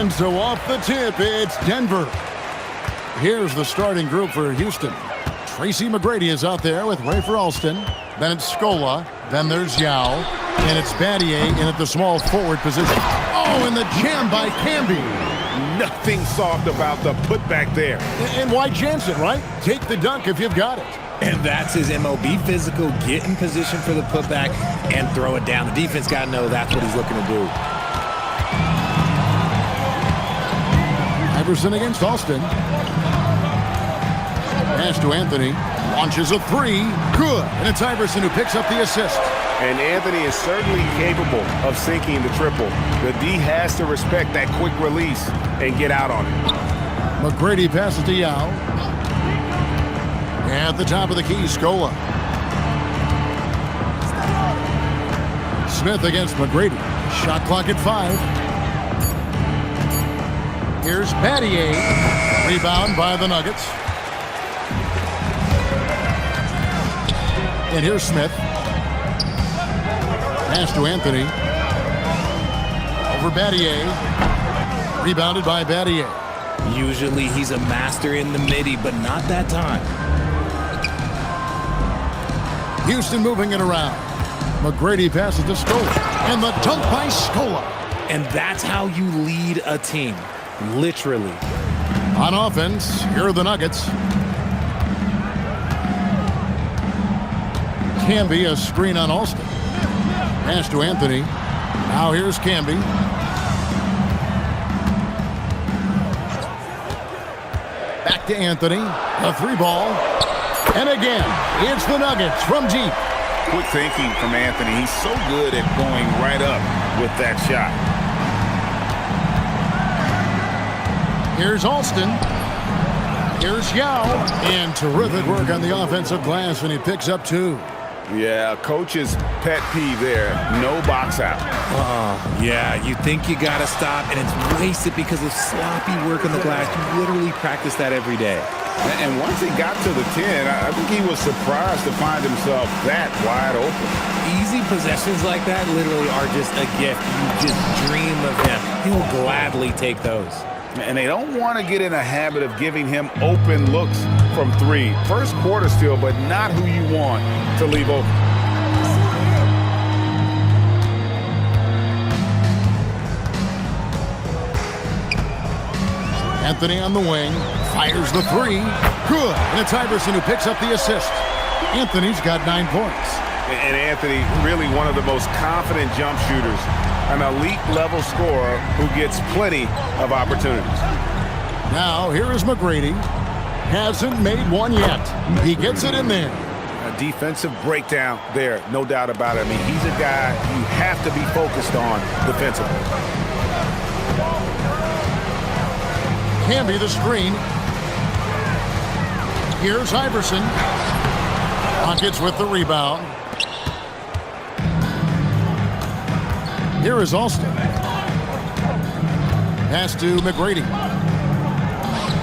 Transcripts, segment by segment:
And so off the tip, it's Denver. Here's the starting group for Houston. Tracy McGrady is out there with Rafer Alston. Then it's Scola. Then there's Yao. And it's Battier in at the small forward position. Oh, and the jam by Camby. Nothing soft about the putback there. And why chance it, right? Take the dunk if you've got it. And that's his MO. Be physical, get in position for the putback, and throw it down. The defense got to know that's what he's looking to do. Iverson against Alston. Pass to Anthony. Launches a three. Good. And it's Iverson who picks up the assist. And Anthony is certainly capable of sinking the triple. The D has to respect that quick release and get out on it. McGrady passes to Yao. At the top of the key, Scola. Smith against McGrady. Shot clock at 5. Here's Battier. Rebound by the Nuggets. And here's Smith. Pass to Anthony. Over Battier. Rebounded by Battier. Usually he's a master in the midi, but not that time. Houston moving it around. McGrady passes to Scola. And the dunk by Scola. And that's how you lead a team. Literally. On offense, here are the Nuggets. Camby, a screen on Alston. Pass to Anthony. Now here's Camby. Back to Anthony. A 3-ball. And again, it's the Nuggets from deep. Quick thinking from Anthony. He's so good at going right up with that shot. Here's Alston. Here's Yao. And terrific work on the offensive glass, and he picks up 2. Yeah, coach's pet peeve there. No box out. Yeah, you think you got to stop, and it's wasted because of sloppy work on the glass. You literally practice that every day. And once he got to the 10, I think he was surprised to find himself that wide open. Easy possessions like that literally are just a gift. You just dream of him. He'll gladly take those. And they don't want to get in a habit of giving him open looks from 3. First quarter still, but not who you want to leave open. Anthony on the wing. Fires the 3. Good. And it's Iverson who picks up the assist. Anthony's got 9 points. And Anthony, really one of the most confident jump shooters. An elite-level scorer who gets plenty of opportunities. Now, here is McGrady. Hasn't made one yet. He gets it in there. A defensive breakdown there, no doubt about it. I mean, he's a guy you have to be focused on defensively. Camby the screen. Here's Iverson. Rockets with the rebound. Here is Alston. Pass to McGrady.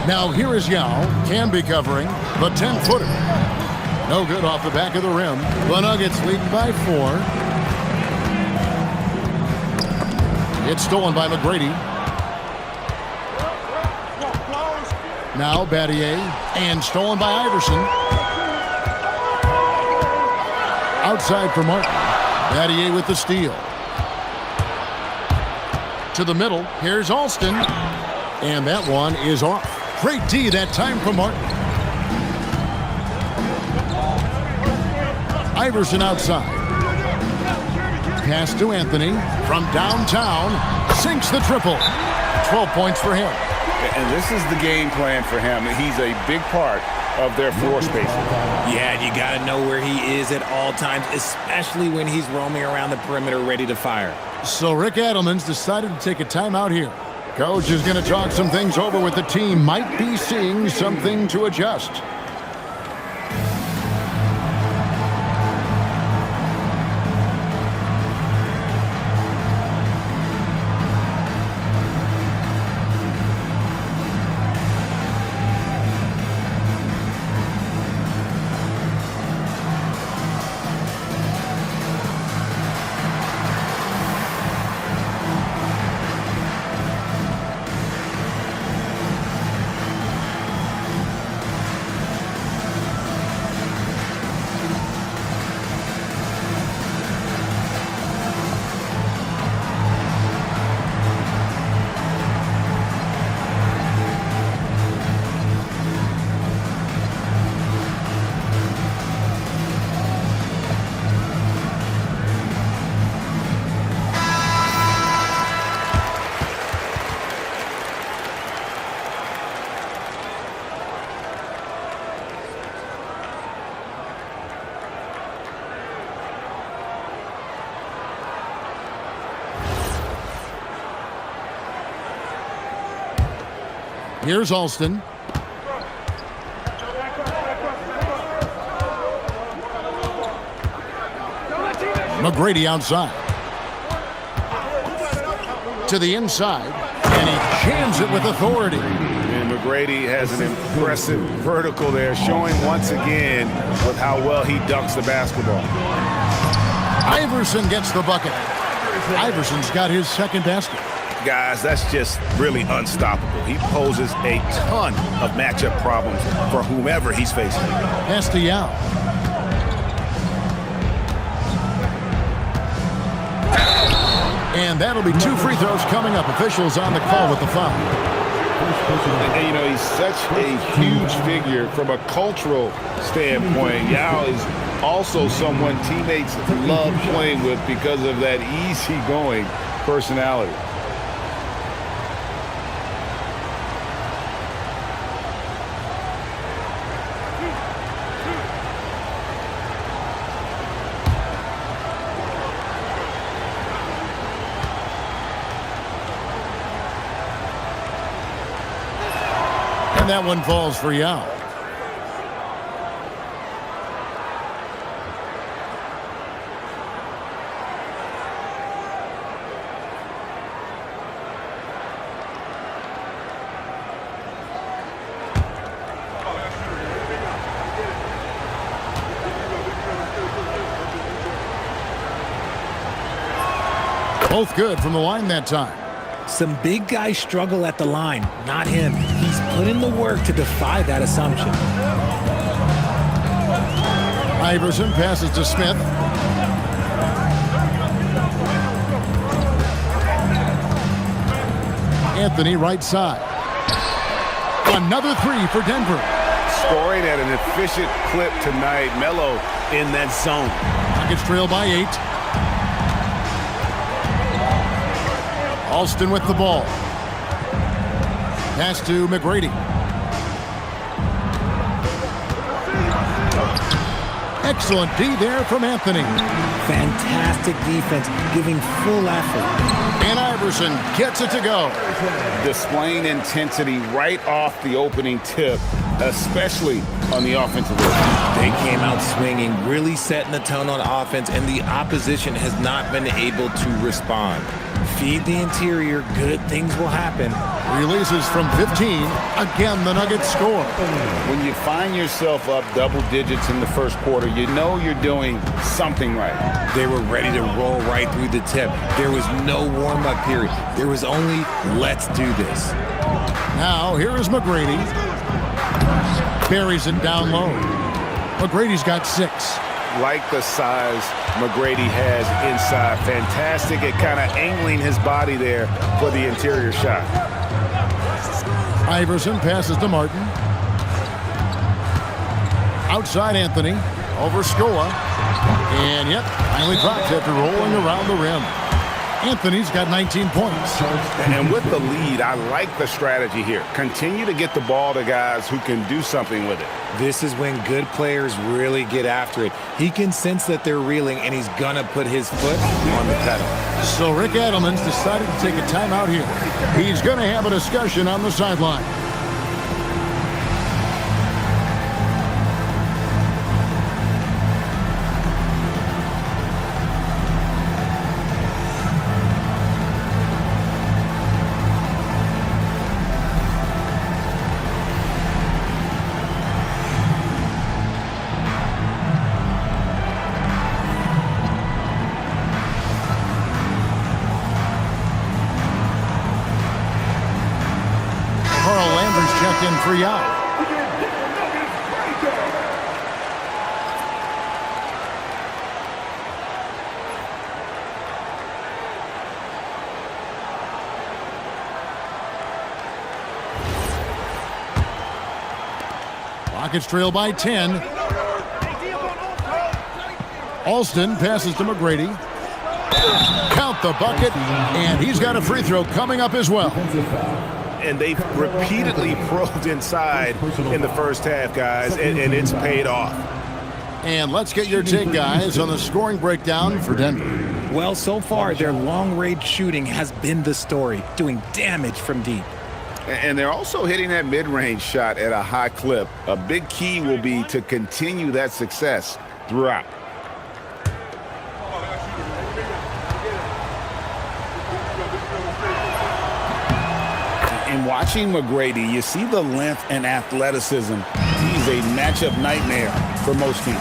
Now here is Yao. Camby covering the 10-footer. No good off the back of the rim. The Nuggets leading by 4. It's stolen by McGrady. Now Battier. And stolen by Iverson. Outside for Martin. Battier with the steal. To the middle. Here's Alston. And that one is off. Great D that time from Martin. Iverson outside. Pass to Anthony from downtown. Sinks the triple. 12 points for him. And this is the game plan for him. He's a big part of their floor spacing. Yeah, you got to know where he is at all times, especially when he's roaming around the perimeter ready to fire. So Rick Adelman's decided to take a timeout here. Coach is going to talk some things over with the team. Might be seeing something to adjust. Here's Alston. McGrady outside. To the inside, and he jams it with authority. And McGrady has an impressive vertical there, showing once again with how well he dunks the basketball. Iverson gets the bucket. Iverson's got his second basket. Guys, that's just really unstoppable. He poses a ton of matchup problems for whomever he's facing. Pass to Yao. And that'll be 2 free throws coming up. Officials on the call with the foul. And, you know, he's such a huge figure from a cultural standpoint. Yao is also someone teammates love playing with because of that easygoing personality. And that one falls for Yao. Both good from the line that time. Some big guys struggle at the line, not him. He's put in the work to defy that assumption. Iverson passes to Smith. Anthony right side. Another 3 for Denver. Scoring at an efficient clip tonight. Melo in that zone. Nuggets trail by 8. Alston with the ball. Pass to McGrady. Excellent D there from Anthony. Fantastic defense, giving full effort. And Iverson gets it to go. Displaying intensity right off the opening tip, especially on the offensive end. They came out swinging, really setting the tone on offense, and the opposition has not been able to respond. Feed the interior, good things will happen. Releases from 15. Again, the Nuggets score. When you find yourself up double digits in the first quarter, you know you're doing something right. They were ready to roll right through the tip. There was no warm-up period. There was only, let's do this. Now, here is McGrady. Buries it down low. McGrady's got 6. Like the size McGrady has inside. Fantastic at kind of angling his body there for the interior shot. Iverson passes to Martin. Outside Anthony. Over Scola. And yep, finally drops after rolling around the rim. Anthony's got 19 points. And with the lead, I like the strategy here. Continue to get the ball to guys who can do something with it. This is when good players really get after it. He can sense that they're reeling, and he's gonna put his foot on the pedal. So Rick Adelman's decided to take a timeout here. He's gonna have a discussion on the sideline. Checked in for Yao. Rockets trail by 10. Alston passes to McGrady. Count the bucket, and he's got a free throw coming up as well. And they've repeatedly probed inside in the first half, guys, and it's paid off. And let's get your take, guys, on the scoring breakdown for Denver. Well, so far, their long-range shooting has been the story, doing damage from deep. And they're also hitting that mid-range shot at a high clip. A big key will be to continue that success throughout. In watching McGrady, you see the length and athleticism. He's a matchup nightmare for most teams.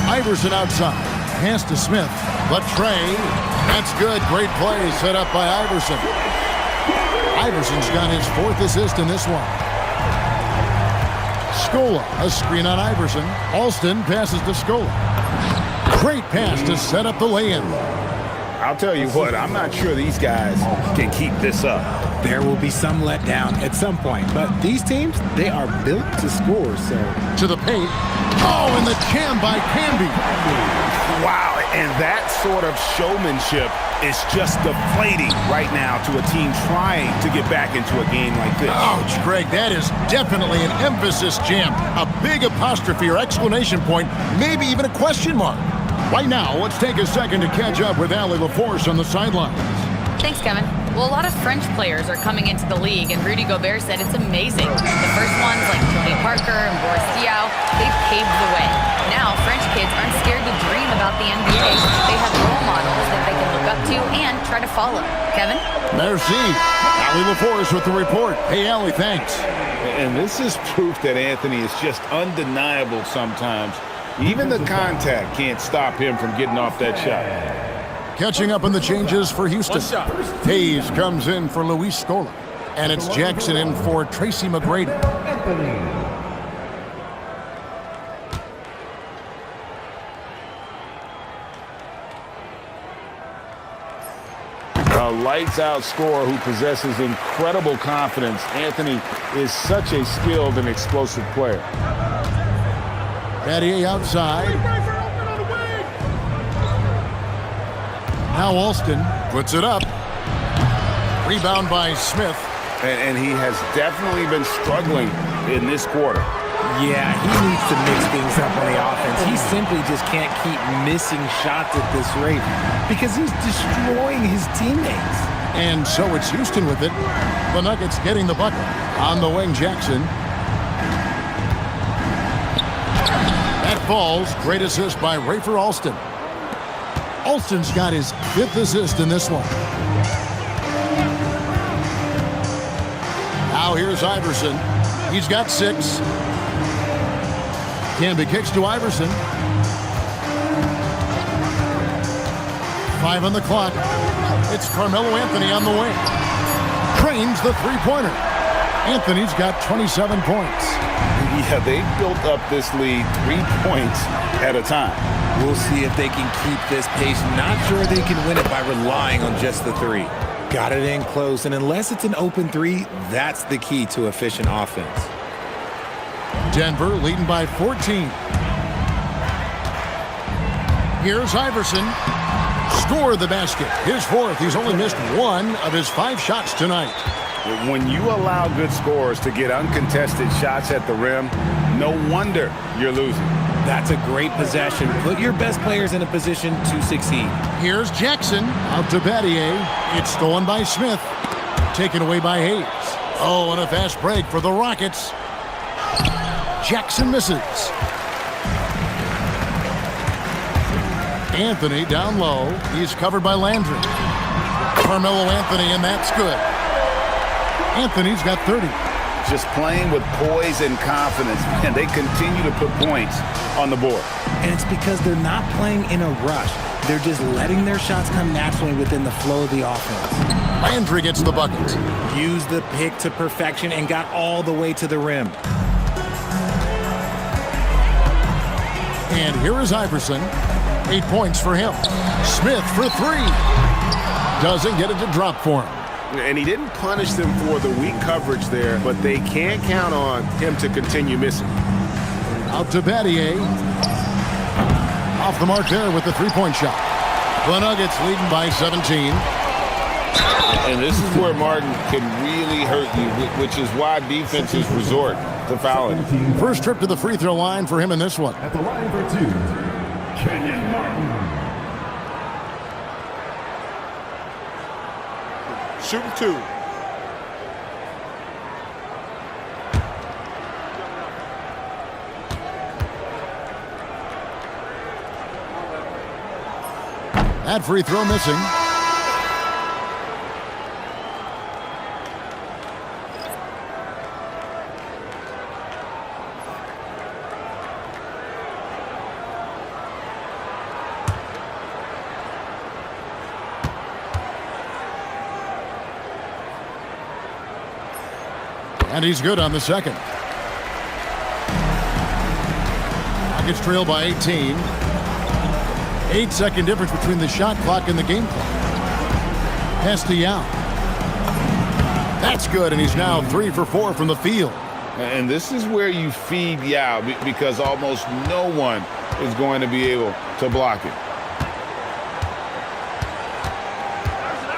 Iverson outside. Pass to Smith. But Trey, that's good. Great play set up by Iverson. Iverson's got his 4th assist in this one. Scola, a screen on Iverson. Alston passes to Scola. Great pass to set up the lay-in. I'll tell you what, I'm not sure these guys can keep this up. There will be some letdown at some point, but these teams, they are built to score, so. To the paint. Oh, and the jam by Camby. Wow, and that sort of showmanship is just deflating right now to a team trying to get back into a game like this. Ouch, Greg, that is definitely an emphasis jam. A big apostrophe or exclamation point, maybe even a question mark. Right now, let's take a second to catch up with Allie LaForce on the sidelines. Thanks, Kevin. Well, a lot of French players are coming into the league, and Rudy Gobert said it's amazing. The first ones, like Tony Parker and Boris Diaw, they paved the way. Now, French kids aren't scared to dream about the NBA. They have role models that they can look up to and try to follow. Kevin? Merci. Allie LaForce with the report. Hey, Allie, thanks. And this is proof that Anthony is just undeniable sometimes. Even the contact can't stop him from getting off that shot. Catching up on the changes for Houston. Hayes comes in for Luis Scola. And it's Jackson in for Tracy McGrady. A lights-out scorer who possesses incredible confidence. Anthony is such a skilled and explosive player. Battier outside. Now Alston puts it up. Rebound by Smith. And he has definitely been struggling in this quarter. Yeah, he needs to mix things up on the offense. He simply just can't keep missing shots at this rate because he's destroying his teammates. And so it's Houston with it. The Nuggets getting the bucket. On the wing, Jackson. That falls. Great assist by Rafer Alston. Alston's got his 5th assist in this one. Now here's Iverson. He's got 6. Camby kicks to Iverson. 5 on the clock. It's Carmelo Anthony on the wing. Cranes the three-pointer. Anthony's got 27 points. Yeah, they built up this lead 3 points at a time. We'll see if they can keep this pace. Not sure they can win it by relying on just the 3. Got it in close, and unless it's an open 3, that's the key to efficient offense. Denver leading by 14. Here's Iverson. Score the basket. His 4th. He's only missed 1 of his 5 shots tonight. When you allow good scorers to get uncontested shots at the rim, no wonder you're losing. That's a great possession. Put your best players in a position to succeed. Here's Jackson. Out to Battier. It's stolen by Smith. Taken away by Hayes. Oh, and a fast break for the Rockets. Jackson misses. Anthony down low. He's covered by Landry. Carmelo Anthony, and that's good. Anthony's got 30. Just playing with poise and confidence, and they continue to put points on the board. And it's because they're not playing in a rush. They're just letting their shots come naturally within the flow of the offense. Landry gets the bucket. Used the pick to perfection and got all the way to the rim. And here is Iverson. 8 points for him. Smith for 3. Doesn't get it to drop for him. And he didn't punish them for the weak coverage there, but they can't count on him to continue missing. Out to Battier. Off the mark there with the 3-point shot. The Nuggets leading by 17. And this is where Martin can really hurt you, which is why defenses resort to fouling. First trip to the free throw line for him in this one. At the line for 2, Kenyon Martin. Shooting 2. That free throw missing. And he's good on the second. Rockets trail by 18. 8-second difference between the shot clock and the game clock. Pass to Yao. That's good, and he's now 3 for 4 from the field. And this is where you feed Yao because almost no one is going to be able to block it.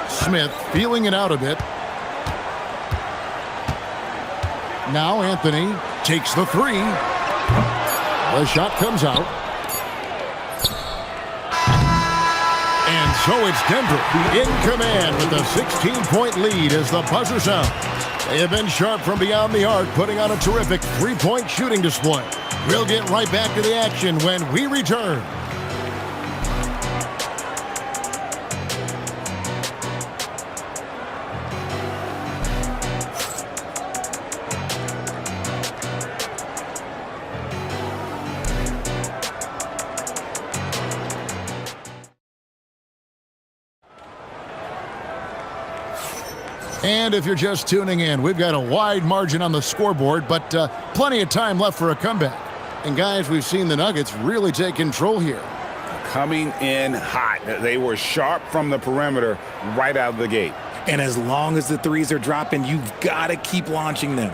Smith feeling it out a bit. Now Anthony takes the three. The shot comes out. And so it's Denver in command with a 16-point lead as the buzzer sounds. They have been sharp from beyond the arc, putting on a terrific three-point shooting display. We'll get right back to the action when we return. And if you're just tuning in, we've got a wide margin on the scoreboard, but plenty of time left for a comeback. And guys, we've seen the Nuggets really take control here. Coming in hot. They were sharp from the perimeter right out of the gate. And as long as the threes are dropping, you've got to keep launching them.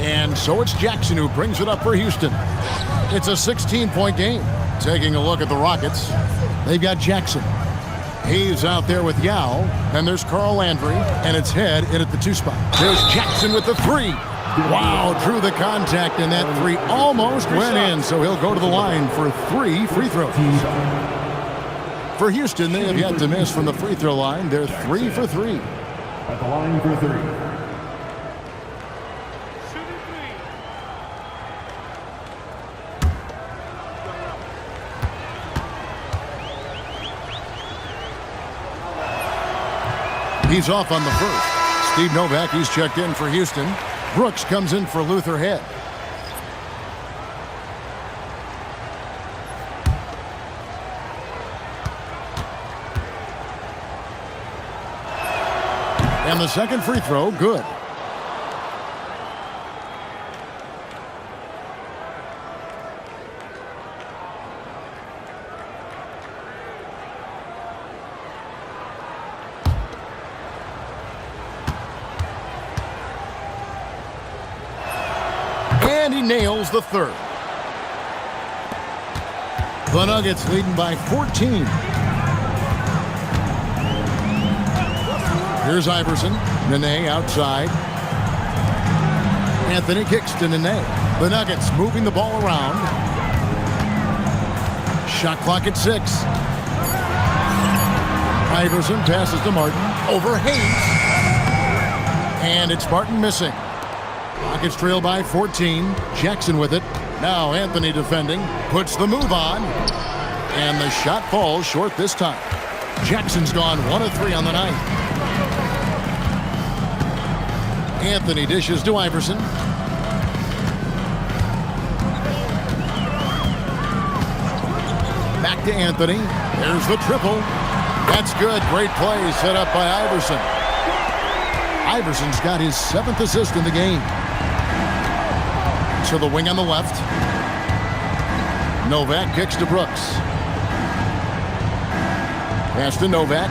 And so it's Jackson who brings it up for Houston. It's a 16-point game. Taking a look at the Rockets, they've got Jackson. He's out there with Yao, and there's Carl Landry, and it's Head in at the 2 spot. There's Jackson with the 3. Wow, drew the contact, and that 3 almost went in, so he'll go to the line for 3 free throws. For Houston, they have yet to miss from the free throw line. They're 3 for 3. At the line for 3. He's off on the first. Steve Novak, he's checked in for Houston. Brooks comes in for Luther Head. And the second free throw, good. And he nails the third. The Nuggets leading by 14. Here's Iverson. Nene outside. Anthony kicks to Nene. The Nuggets moving the ball around. Shot clock at 6. Iverson passes to Martin. Over Hayes. And it's Martin missing. Rockets trail by 14. Jackson with it. Now Anthony defending. Puts the move on. And the shot falls short this time. Jackson's gone 1 of 3 on the night. Anthony dishes to Iverson. Back to Anthony. There's the triple. That's good. Great play set up by Iverson. Iverson's got his 7th assist in the game. To the wing on the left. Novak kicks to Brooks. Pass to Novak.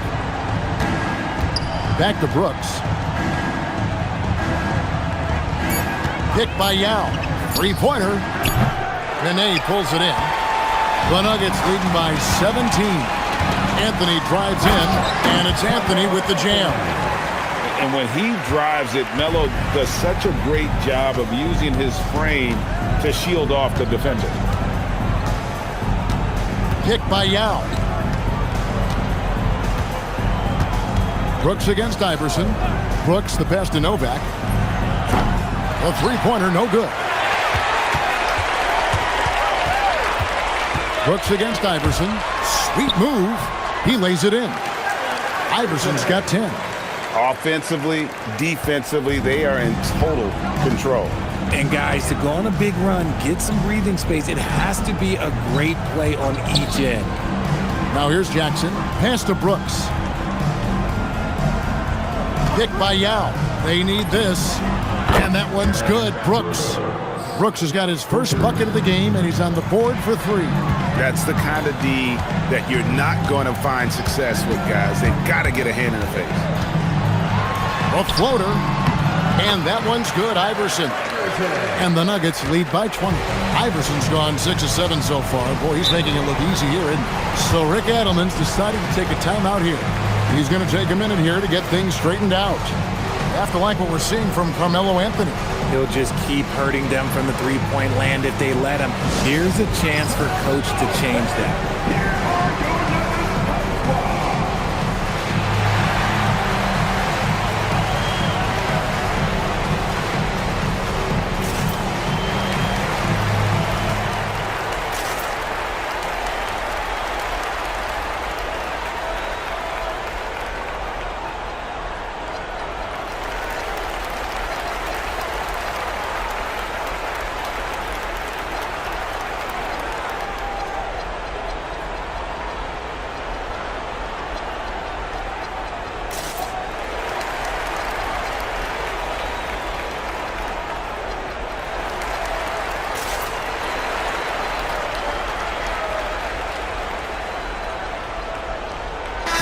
Back to Brooks. Pick by Yao. Three-pointer. Nene pulls it in. The Nuggets leading by 17. Anthony drives in, and it's Anthony with the jam. And when he drives it, Melo does such a great job of using his frame to shield off the defender. Pick by Yao. Brooks against Iverson. Brooks, the pass to Novak. A three-pointer, no good. Brooks against Iverson. Sweet move. He lays it in. Iverson's got 10. Offensively, defensively, they are in total control. And guys, to go on a big run, get some breathing space, it has to be a great play on each end. Now here's Jackson. Pass to Brooks. Pick by Yao. They need this. And that one's good. Brooks has got his first bucket of the game, and he's on the board for 3. That's the kind of D that you're not going to find success with, guys. They've got to get a hand in the face. A floater. And that one's good. Iverson. And the Nuggets lead by 20. Iverson's gone 6 of 7 so far. Boy, he's making it look easy here. And so Rick Adelman's decided to take a timeout here. He's going to take a minute here to get things straightened out. Have to like what we're seeing from Carmelo Anthony. He'll just keep hurting them from the three-point land if they let him. Here's a chance for Coach to change that.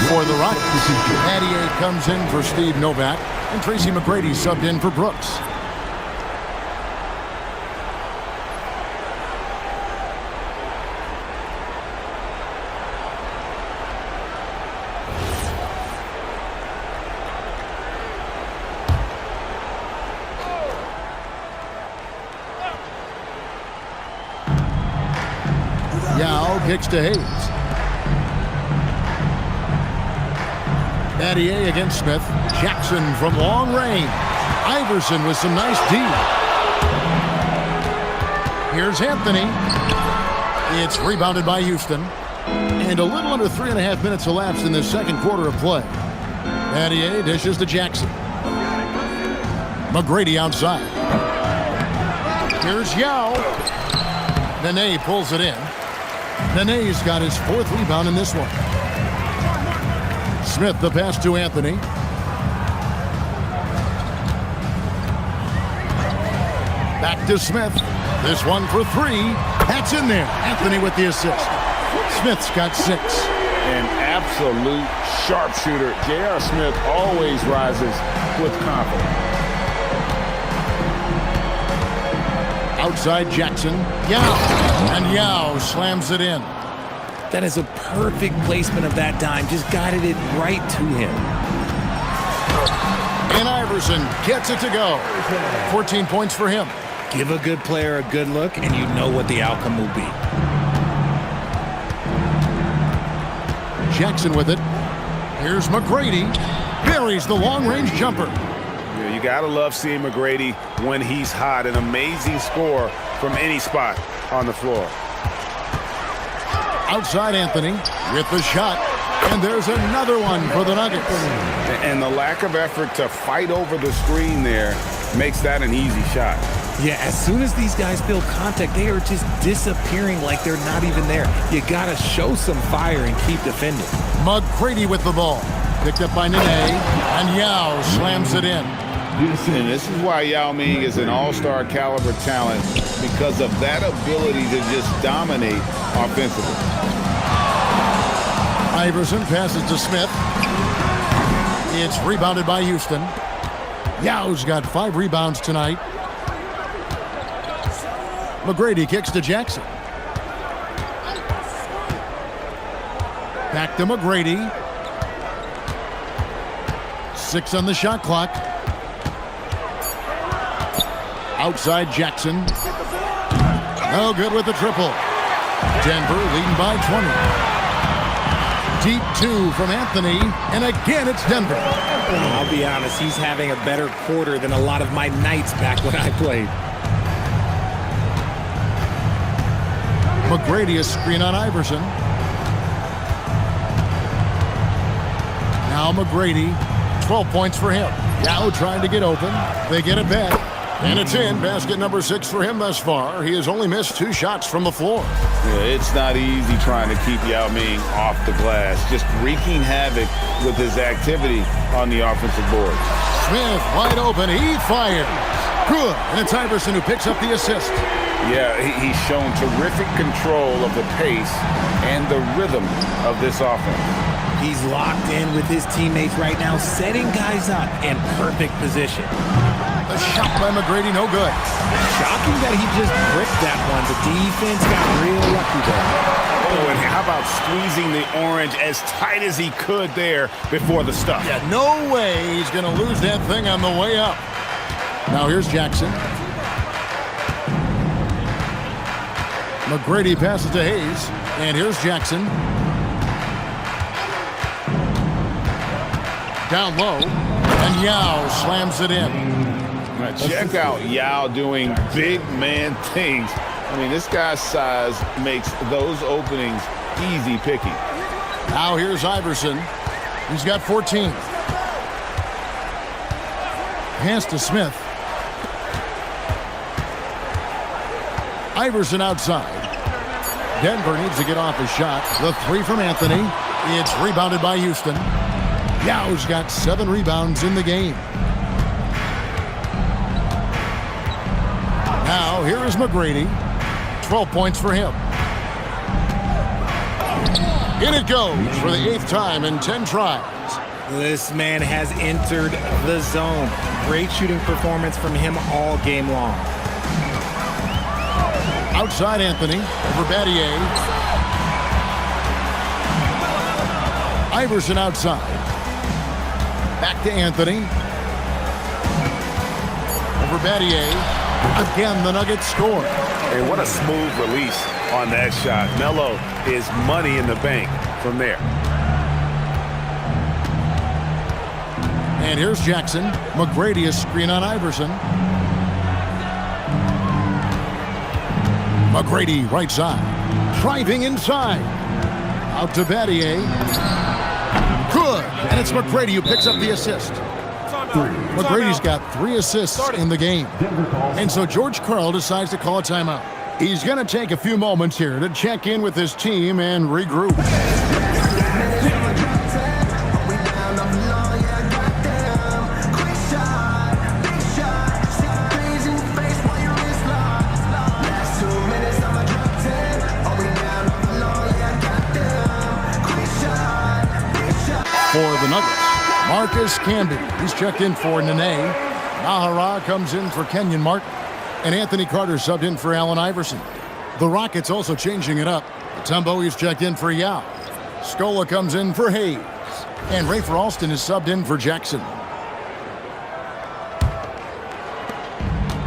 For the Rockets, Adier comes in for Steve Novak, and Tracy McGrady subbed in for Brooks. Yao kicks to Hayes. Adier against Smith. Jackson from long range. Iverson with some nice D. Here's Anthony. It's rebounded by Houston. And a little under 3.5 minutes elapsed in the second quarter of play. Adier dishes to Jackson. McGrady outside. Here's Yao. Nene pulls it in. Nene's got his 4th rebound in this one. Smith, the pass to Anthony. Back to Smith. This one for 3. That's in there. Anthony with the assist. Smith's got 6. An absolute sharpshooter. J.R. Smith always rises with confidence. Outside Jackson. Yao. And Yao slams it in. That is a perfect placement of that dime. Just guided it right to him. And Iverson gets it to go. 14 points for him. Give a good player a good look, and you know what the outcome will be. Jackson with it. Here's McGrady. Buries the long-range jumper. Yeah, you got to love seeing McGrady when he's hot. An amazing score from any spot on the floor. Outside Anthony with the shot. And there's another one for the Nuggets. And the lack of effort to fight over the screen there makes that an easy shot. Yeah, as soon as these guys feel contact, they are just disappearing like they're not even there. You got to show some fire and keep defending. McGrady with the ball. Picked up by Nene. And Yao slams it in. And this is why Yao Ming is an all-star caliber talent, because of that ability to just dominate offensively. Iverson passes to Smith. It's rebounded by Houston. Yao's got 5 rebounds tonight. McGrady kicks to Jackson. Back to McGrady. 6 on the shot clock. Outside Jackson. No good with the triple. Denver leading by 20. Deep two from Anthony, and again it's Denver. I'll be honest, he's having a better quarter than a lot of my nights back when I played. McGrady, a screen on Iverson. Now McGrady, 12 points for him. Yao trying to get open. They get it back. And it's in. Basket number 6 for him thus far. He has only missed 2 shots from the floor. Yeah, it's not easy trying to keep Yao Ming off the glass. Just wreaking havoc with his activity on the offensive board. Smith wide open. He fires. Good. And it's Iverson who picks up the assist. Yeah, he's shown terrific control of the pace and the rhythm of this offense. He's locked in with his teammates right now, setting guys up in perfect position. The shot by McGrady, no good. Shocking that he just bricked that one. The defense got real lucky there. Oh, and how about squeezing the orange as tight as he could there before the stuff? Yeah, no way he's going to lose that thing on the way up. Now here's Jackson. McGrady passes to Hayes, and here's Jackson. Down low, and Yao slams it in. Now check out Yao doing big man things. I mean, this guy's size makes those openings easy picking. Now here's Iverson. He's got 14. Pass to Smith. Iverson outside. Denver needs to get off his shot. The 3 from Anthony. It's rebounded by Houston. Yao's got 7 rebounds in the game. Now here is McGrady. 12 points for him. In it goes for the 8th time in 10 tries. This man has entered the zone. Great shooting performance from him all game long. Outside Anthony, over Battier. Iverson outside. Back to Anthony. Over Battier. Again, the Nuggets score. And what a smooth release on that shot. Melo is money in the bank from there. And here's Jackson. McGrady, a screen on Iverson. McGrady, right side. Driving inside. Out to Battier. Good. And it's McGrady who picks up the assist. McGrady's got 3 assists in the game. And so George Karl decides to call a timeout. He's going to take a few moments here to check in with his team and regroup. For the Nuggets, Marcus Camby. He's checked in for Nene. Nahara comes in for Kenyon Martin. And Anthony Carter subbed in for Allen Iverson. The Rockets also changing it up. Tumbo is checked in for Yao. Scola comes in for Hayes. And Rafer Alston is subbed in for Jackson.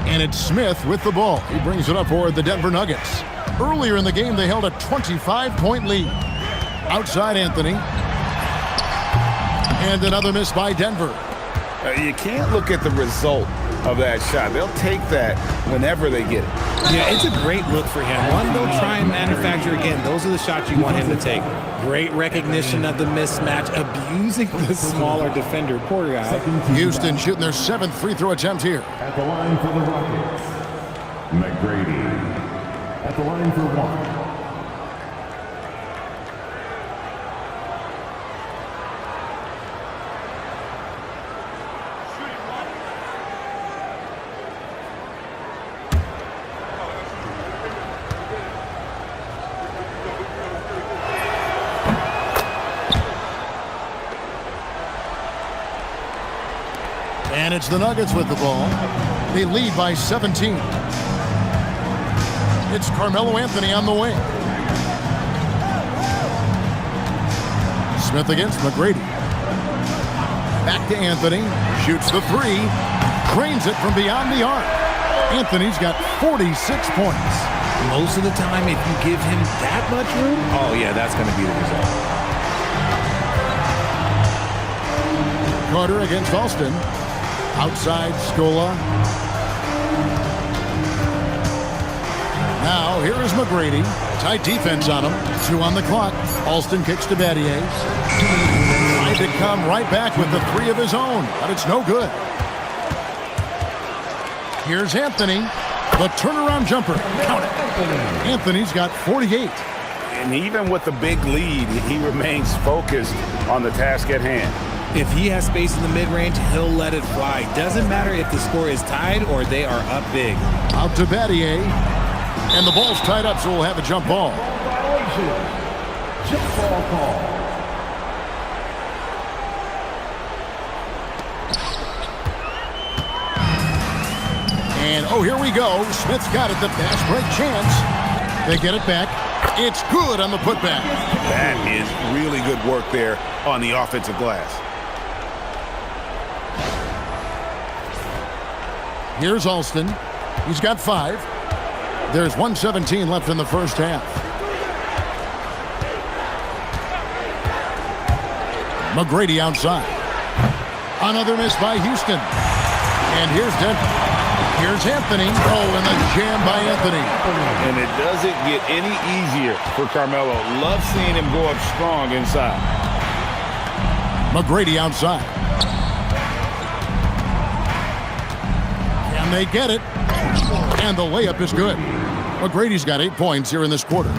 And it's Smith with the ball. He brings it up for the Denver Nuggets. Earlier in the game, they held a 25-point lead. Outside Anthony. And another miss by Denver. You can't look at the result of that shot. They'll take that whenever they get it. Yeah, it's a great look for him. One they'll try and manufacture again. Those are the shots you want him to take. Great recognition of the mismatch, abusing the smaller defender. Poor guy. Houston shooting their 7th free throw attempt here. At the line for the Rockets, McGrady. At the line for 1. And it's the Nuggets with the ball. They lead by 17. It's Carmelo Anthony on the wing. Smith against McGrady. Back to Anthony. Shoots the 3. Drains it from beyond the arc. Anthony's got 46 points. Most of the time, if you give him that much room, oh yeah, that's going to be the result. Carter against Alston. Outside, Scola. Now, here is McGrady. Tight defense on him. 2 on the clock. Alston kicks to Battier. Tried to come right back with the 3 of his own, but it's no good. Here's Anthony. The turnaround jumper. Count it. Anthony's got 48. And even with the big lead, he remains focused on the task at hand. If he has space in the mid-range, he'll let it fly. Doesn't matter if the score is tied or they are up big. Out to Battier. And the ball's tied up, so we'll have a jump ball. Jump ball call. And, oh, here we go. Smith's got it. The fast break chance. They get it back. It's good on the putback. That is really good work there on the offensive glass. Here's Alston. He's got 5. There's 1:17 left in the first half. McGrady outside. Another miss by Houston. And here's Denver. Here's Anthony. Oh, and the jam by Anthony. And it doesn't get any easier for Carmelo. Love seeing him go up strong inside. McGrady outside. Can they get it? And the layup is good. McGrady's got 8 points here in this quarter.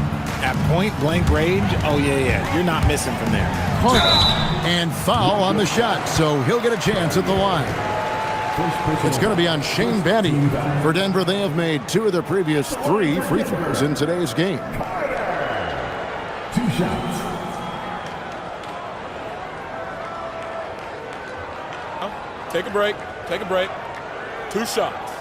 At point-blank range, oh, yeah. You're not missing from there. And foul on the shot, so he'll get a chance at the line. It's going to be on Shane Batty. For Denver, they have made 2 of their previous 3 free throws in today's game. 2 shots. Take a break. Take a break. 2 shots.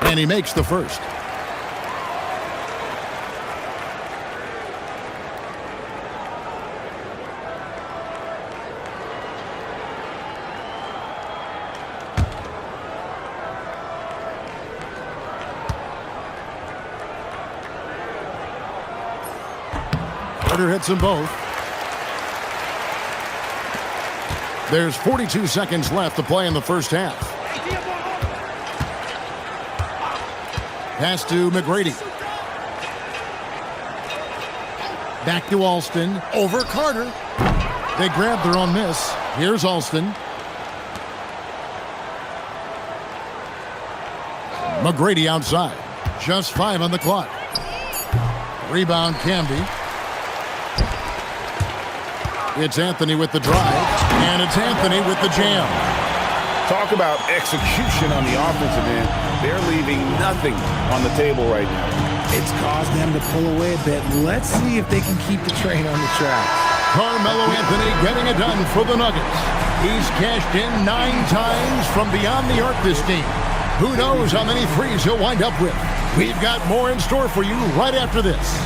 And he makes the first. Carter hits them both. There's 42 seconds left to play in the first half. Pass to McGrady. Back to Alston. Over Carter. They grab their own miss. Here's Alston. McGrady outside. Just 5 on the clock. Rebound Camby. It's Anthony with the drive. And it's Anthony with the jam. Talk about execution on the offensive end. They're leaving nothing on the table right now. It's caused them to pull away a bit. Let's see if they can keep the train on the track. Carmelo Anthony getting it done for the Nuggets. He's cashed in 9 times from beyond the arc this game. Who knows how many threes he'll wind up with. We've got more in store for you right after this.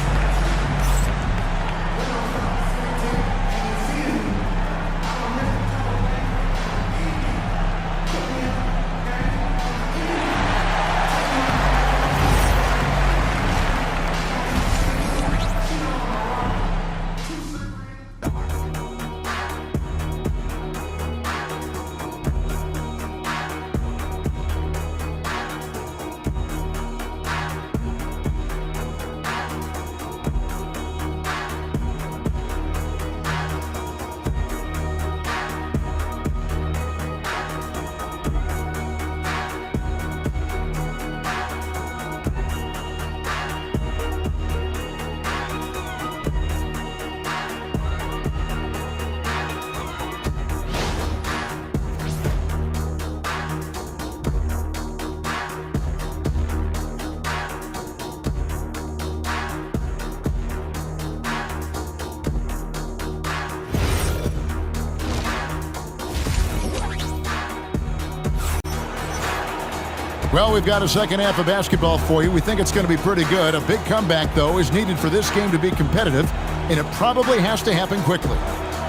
Well, we've got a second half of basketball for you. We think it's going to be pretty good. A big comeback, though, is needed for this game to be competitive, and it probably has to happen quickly.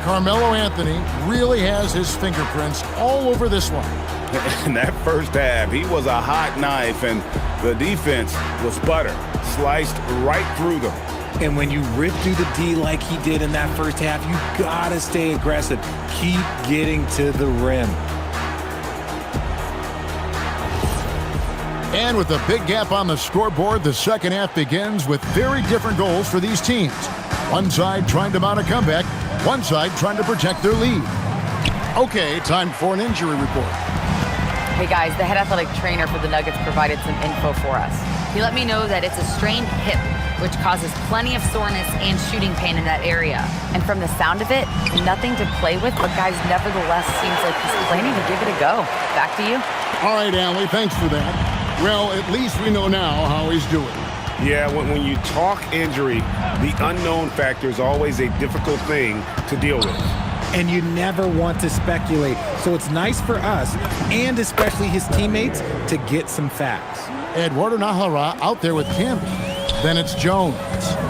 Carmelo Anthony really has his fingerprints all over this one. In that first half, he was a hot knife, and the defense was butter, sliced right through them. And when you rip through the D like he did in that first half, you gotta stay aggressive. Keep getting to the rim. And with a big gap on the scoreboard, the second half begins with very different goals for these teams. One side trying to mount a comeback, one side trying to protect their lead. Okay, time for an injury report. Hey guys, the head athletic trainer for the Nuggets provided some info for us. He let me know that it's a strained hip, which causes plenty of soreness and shooting pain in that area. And from the sound of it, nothing to play with, but guys, nevertheless, seems like he's planning to give it a go. Back to you. All right, Allie, thanks for that. Well, at least we know now how he's doing. Yeah, when you talk injury, the unknown factor is always a difficult thing to deal with. And you never want to speculate. So it's nice for us, and especially his teammates, to get some facts. Eduardo Nahara out there with Camby. Then it's Jones.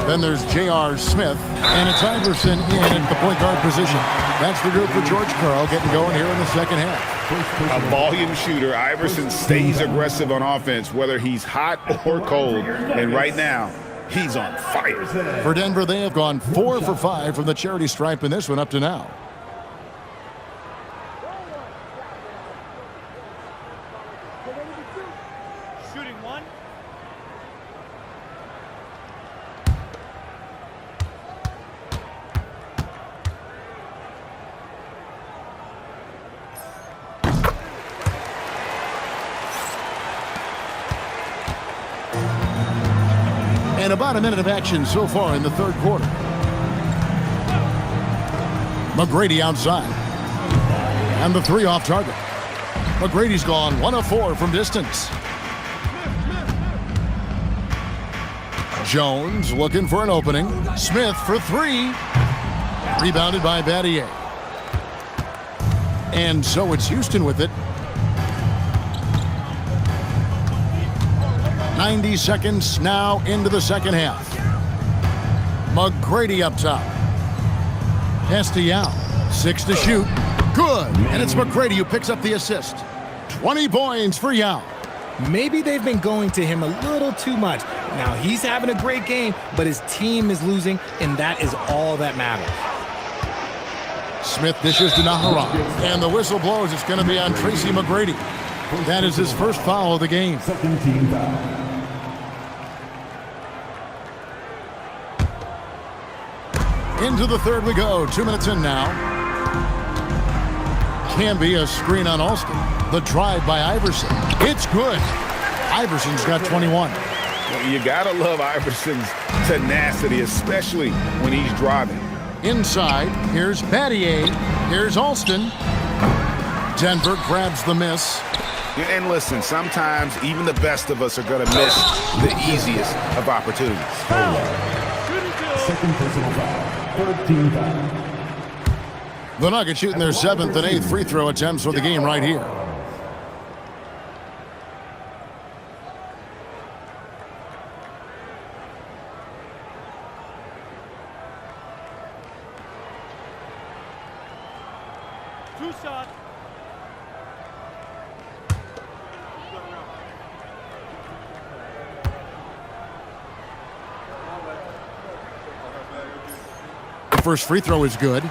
Then there's J.R. Smith. And it's Iverson in at the point guard position. That's the group for George Karl getting going here in the second half. A volume shooter, Iverson stays aggressive on offense, whether he's hot or cold. And right now, he's on fire. For Denver, they have gone 4 for 5 from the charity stripe in this one up to now. Shooting one. And about a minute of action so far in the third quarter. McGrady outside. And the three off target. McGrady's gone 1 of 4 from distance. Jones looking for an opening. Smith for 3. Rebounded by Battier. And so it's Houston with it. 90 seconds now into the second half. McGrady up top. Pass to Yao. 6 to shoot. Good. And it's McGrady who picks up the assist. 20 points for Yao. Maybe they've been going to him a little too much. Now he's having a great game, but his team is losing, and that is all that matters. Smith dishes to Nahara. And the whistle blows. It's going to be on Tracy McGrady. That is his first foul of the game. Second team foul. Into the third we go. 2 minutes in now. Camby, a screen on Alston. The drive by Iverson. It's good. Iverson's got 21. You gotta love Iverson's tenacity, especially when he's driving. Inside, here's Battier. Here's Alston. Denver grabs the miss. And listen, sometimes even the best of us are gonna miss the easiest of opportunities. Second personal foul. Third team foul. The Nuggets shooting their 7th and 8th free throw attempts for the game right here. Two shots. The first free throw is good.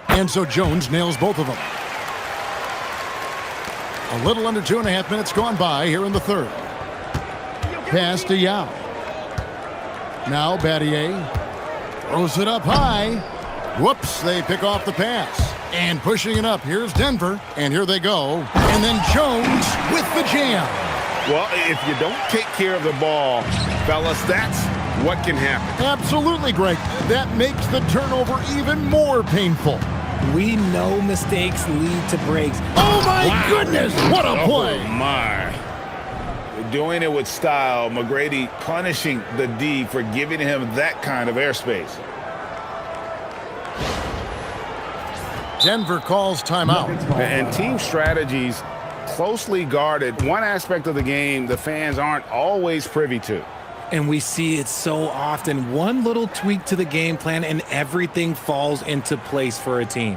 And so Jones nails both of them. A little under 2.5 minutes gone by here in the third. Pass to Yao. Now Battier throws it up high. Whoops, they pick off the pass. And pushing it up, here's Denver. And here they go. And then Jones with the jam. Well, if you don't take care of the ball, fellas, that's what can happen. Absolutely, Greg. That makes the turnover even more painful. We know mistakes lead to breaks. Oh, my goodness. What a play. Oh, my. Doing it with style. McGrady punishing the D for giving him that kind of airspace. Denver calls timeout. And team strategies closely guarded. One aspect of the game the fans aren't always privy to. And we see it so often. One little tweak to the game plan and everything falls into place for a team.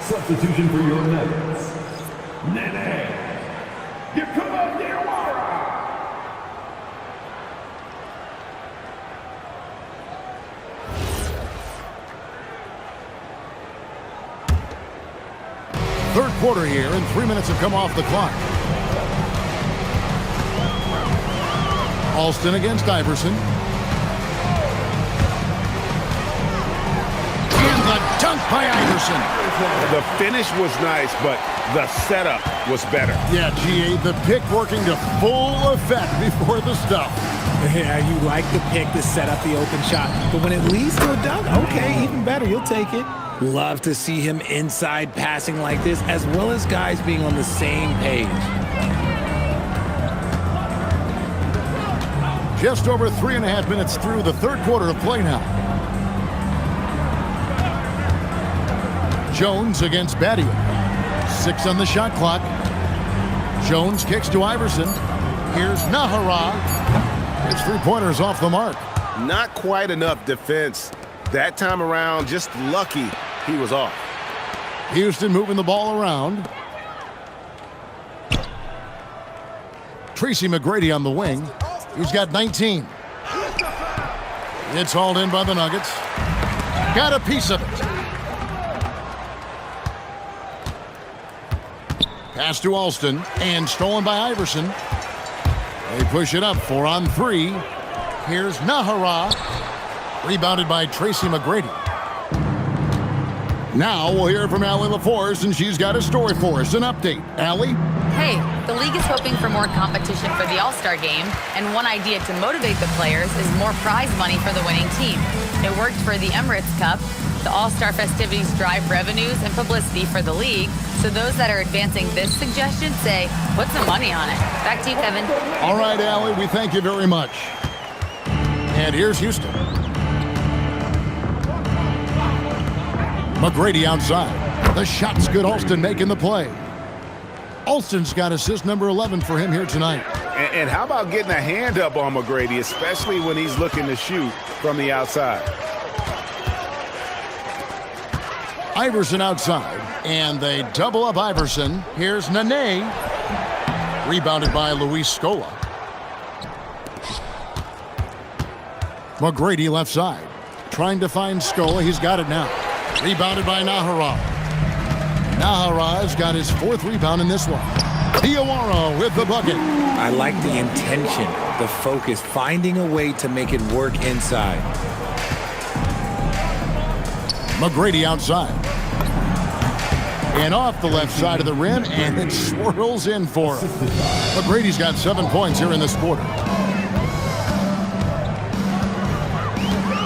Substitution for your Nuggets. Nene. You come up there, Third quarter here, and 3 minutes have come off the clock. Alston against Iverson. And the dunk by Iverson. The finish was nice, but the setup was better. Yeah, GA, the pick working to full effect before the stuff. Yeah, you like the pick to set up the open shot, but when it leads to a dunk, okay, even better, you'll take it. Love to see him inside passing like this, as well as guys being on the same page. Just over 3.5 minutes through the third quarter of play now. Jones against Badia. 6 on the shot clock. Jones kicks to Iverson. Here's Nahara. His three-pointer's off the mark. Not quite enough defense. That time around, just lucky he was off. Houston moving the ball around. Tracy McGrady on the wing. He's got 19. It's hauled in by the Nuggets. Got a piece of it. Pass to Alston, and stolen by Iverson. They push it up, 4 on 3. Here's Nahara. Rebounded by Tracy McGrady. Now we'll hear from Allie LaForce, and she's got a story for us. An update. Allie? Hey, the league is hoping for more competition for the All-Star game, and one idea to motivate the players is more prize money for the winning team. It worked for the Emirates Cup. The All-Star festivities drive revenues and publicity for the league, so those that are advancing this suggestion say, put some money on it. Back to you, Kevin. All right, Allie, we thank you very much. And here's Houston. McGrady outside. The shot's good. Alston making the play. Alston's got assist number 11 for him here tonight. And how about getting a hand up on McGrady, especially when he's looking to shoot from the outside? Iverson outside, and they double up Iverson. Here's Nene. Rebounded by Luis Scola. McGrady left side. Trying to find Scola. He's got it now. Rebounded by Nahara. Nahara's got his 4th rebound in this one. Diawara with the bucket. I like the intention, the focus, finding a way to make it work inside. McGrady outside. And off the left side of the rim, and it swirls in for him. McGrady's got 7 points here in this quarter.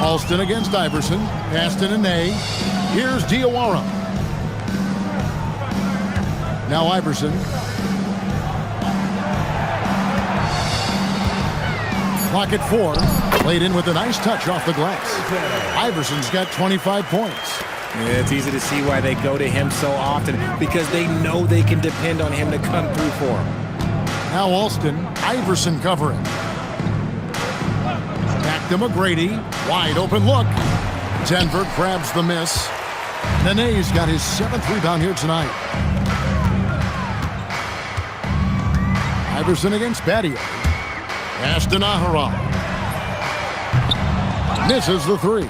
Alston against Iverson. Pass to Nene. Here's Diawara. Now Iverson. Clock at 4. Played in with a nice touch off the glass. Iverson's got 25 points. Yeah, it's easy to see why they go to him so often, because they know they can depend on him to come through for them. Now Alston. Iverson covering. to McGrady. Wide open look. Denver grabs the miss. Nene's got his 7th rebound here tonight. Iverson against Battier. Pass to Nahara. Misses the 3.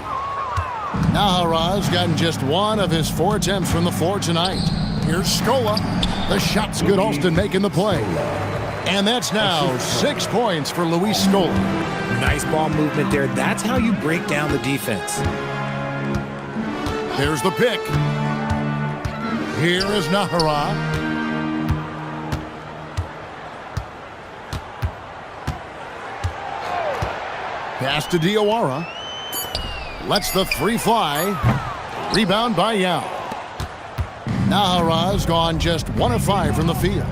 Nahara's gotten just 1 of his 4 attempts from the floor tonight. Here's Scola. The shot's good. Alston making the play. And that's now 6 points for Luis Scola. Nice ball movement there. That's how you break down the defense. There's the pick. Here is Nahara. Pass to Diawara. Lets the 3 fly. Rebound by Yao. Nahara's gone just 1 of 5 from the field.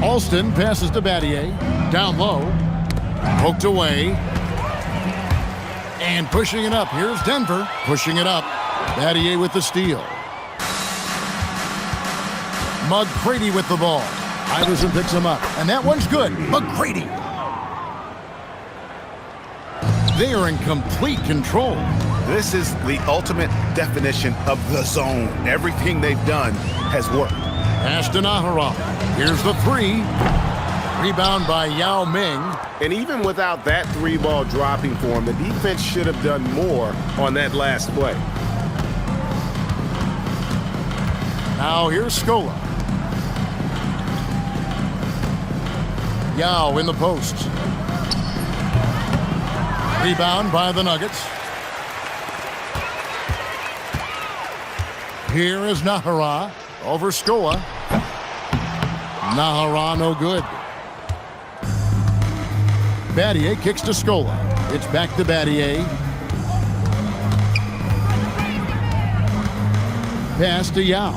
Alston passes to Battier. Down low. Poked away. And pushing it up. Here's Denver. Pushing it up. Battier with the steal. McGrady with the ball. Iverson picks him up. And that one's good. McGrady. They are in complete control. This is the ultimate definition of the zone. Everything they've done has worked. Pass to Nahara. Here's the 3. Rebound by Yao Ming. And even without that 3-ball dropping for him, the defense should have done more on that last play. Now here's Scola. Yao in the post. Rebound by the Nuggets. Here is Nahara over Scola. Nahara no good. Battier kicks to Scola. It's back to Battier. Pass to Yao.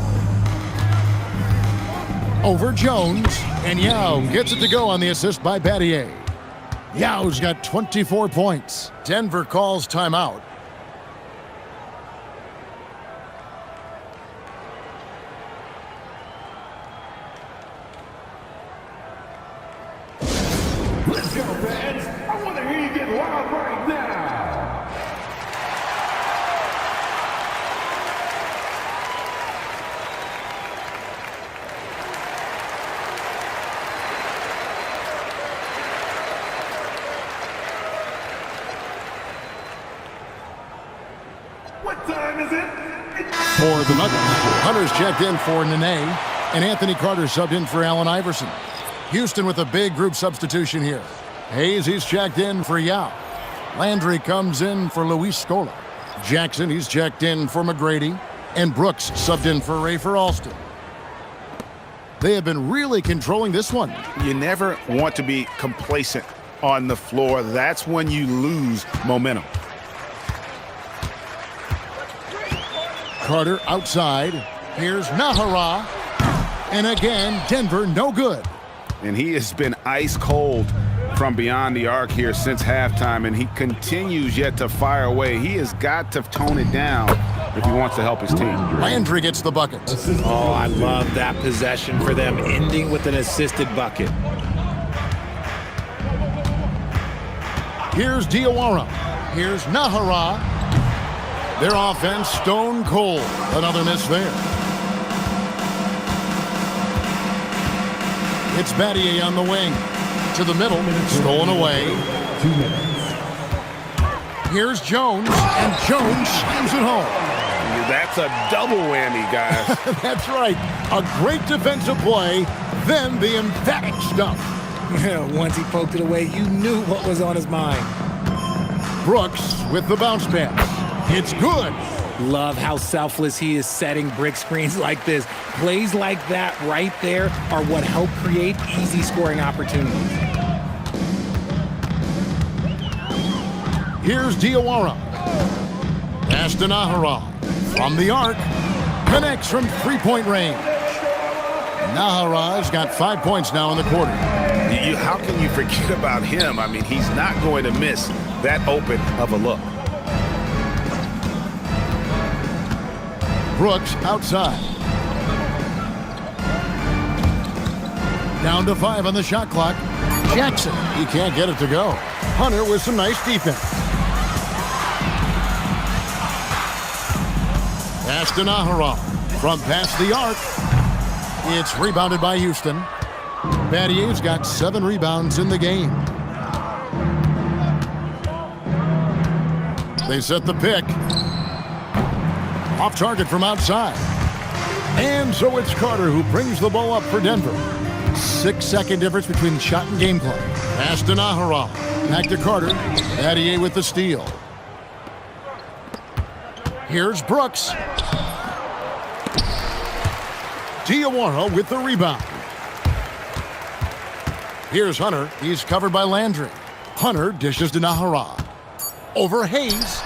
Over Jones. And Yao gets it to go on the assist by Battier. Yao's got 24 points. Denver calls timeout. Let's go, fans. I want to hear you get loud right now. What time is it? For the Nuggets, Hunter's checked in for Nene, and Anthony Carter subbed in for Allen Iverson. Houston with a big group substitution here. Hayes, he's checked in for Yao. Landry comes in for Luis Scola. Jackson, he's checked in for McGrady. And Brooks subbed in for Rafer Alston. They have been really controlling this one. You never want to be complacent on the floor. That's when you lose momentum. Carter outside. Here's Nahara. And again, Denver no good. And he has been ice cold from beyond the arc here since halftime, and he continues yet to fire away. He has got to tone it down if he wants to help his team. Landry gets the bucket. Oh, I love that possession for them, ending with an assisted bucket. Here's Diawara. Here's Nahara. Their offense stone cold. Another miss there. It's Battier on the wing. To the middle. Stolen away. 2 minutes. Here's Jones. And Jones slams it home. That's a double whammy, guys. That's right. A great defensive play. Then the emphatic stuff. Once he poked it away, you knew what was on his mind. Brooks with the bounce pass. It's good. Love how selfless he is setting brick screens like this. Plays like that right there are what help create easy scoring opportunities. Here's Diawara. Pass to Nahara. From the arc. Connects from three-point range. Nahara's got 5 points now in the quarter. How can you forget about him? I mean, he's not going to miss that open of a look. Brooks outside. Down to 5 on the shot clock. Jackson, he can't get it to go. Hunter with some nice defense. Pass to Nahara. From past the arc. It's rebounded by Houston. Battier's got 7 rebounds in the game. They set the pick. Off target from outside. And so it's Carter who brings the ball up for Denver. 6-second difference between shot and game clock. Pass to Nahara. Back to Carter. Battier with the steal. Here's Brooks. Diawara with the rebound. Here's Hunter. He's covered by Landry. Hunter dishes to Nahara. Over Hayes.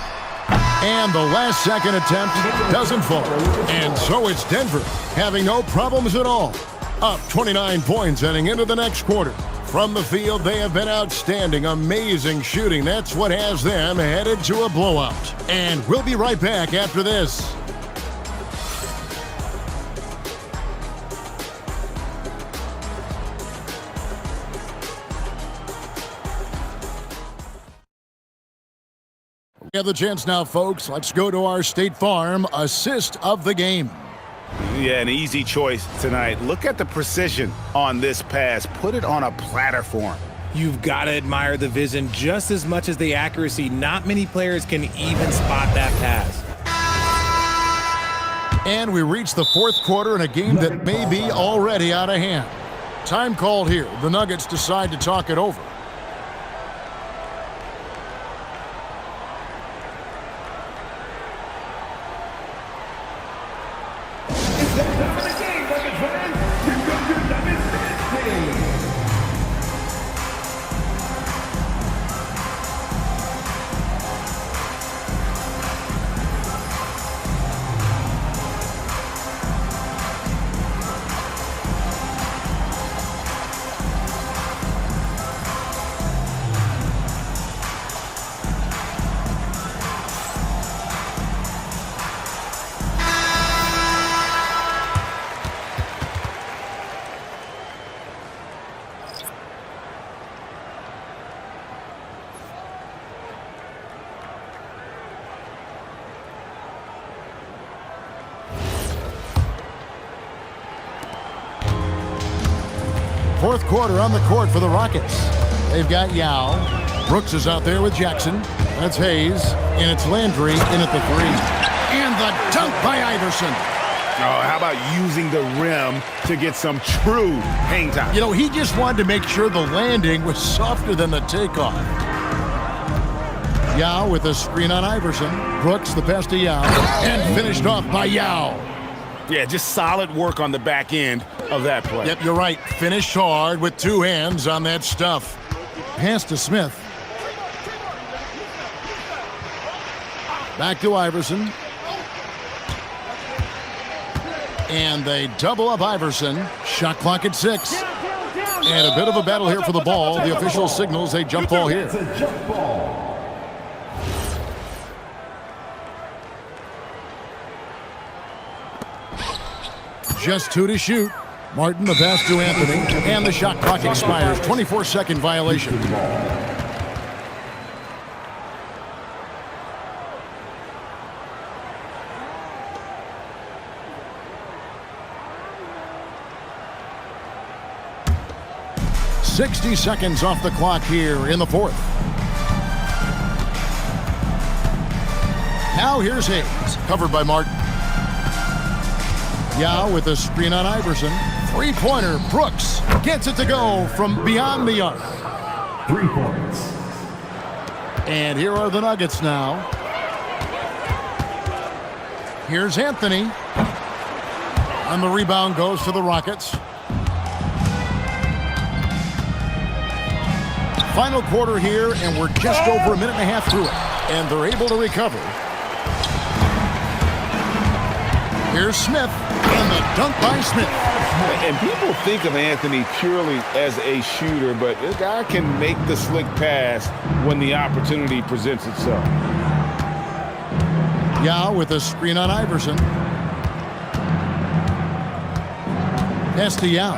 And the last second attempt doesn't fall. And so it's Denver having no problems at all. Up 29 points heading into the next quarter. From the field, they have been outstanding. Amazing shooting. That's what has them headed to a blowout. And we'll be right back after this. We have the chance now, folks. Let's go to our State Farm assist of the game. Yeah, an easy choice tonight. Look at the precision on this pass. Put it on a platter for him. You've got to admire the vision just as much as the accuracy. Not many players can even spot that pass. And we reach the fourth quarter in a game that may be already out of hand. Time called here. The Nuggets decide to talk it over. Fourth quarter on the court for the Rockets. They've got Yao. Brooks is out there with Jackson. That's Hayes. And it's Landry in at the 3. And the dunk by Iverson. Oh, how about using the rim to get some true hang time? You know, he just wanted to make sure the landing was softer than the takeoff. Yao with a screen on Iverson. Brooks the pass to Yao. And finished off by Yao. Yeah, just solid work on the back end of that play. Yep, you're right. Finished hard with 2 hands on that stuff. Pass to Smith. Back to Iverson. And they double up Iverson. Shot clock at 6. And a bit of a battle here for the ball. The official signals a jump ball here. Just 2 to shoot. Martin the pass to Anthony. And the shot clock expires. 24-second violation. "60 seconds off the clock here in the fourth. Now here's Hayes, covered by Martin. Yao with a screen on Iverson. Three-pointer, Brooks gets it to go from beyond the arc. 3 points. And here are the Nuggets now. Here's Anthony. And the rebound goes to the Rockets. Final quarter here, and we're just over a minute and a half through it. And they're able to recover. Here's Smith, and the dunk by Smith. And people think of Anthony purely as a shooter, but this guy can make the slick pass when the opportunity presents itself. Yao with a screen on Iverson. Pass to Yao.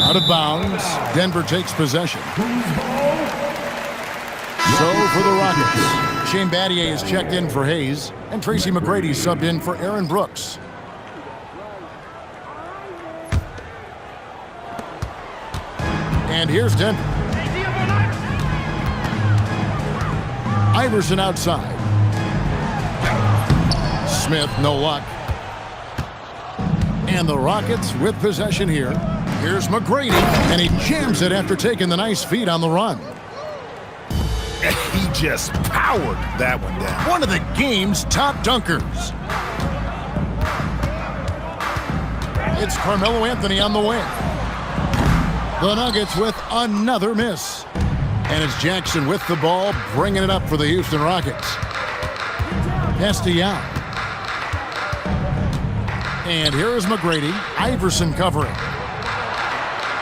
Out of bounds. Denver takes possession. for the Rockets. Shane Battier is checked in for Hayes, and Tracy McGrady subbed in for Aaron Brooks. And here's Denver. Iverson outside. Smith, no luck. And the Rockets with possession here. Here's McGrady, and he jams it after taking the nice feed on the run. He just powered that one down. One of the game's top dunkers. It's Carmelo Anthony on the wing. The Nuggets with another miss. And it's Jackson with the ball, bringing it up for the Houston Rockets. Pass to Yao. And here is McGrady. Iverson covering.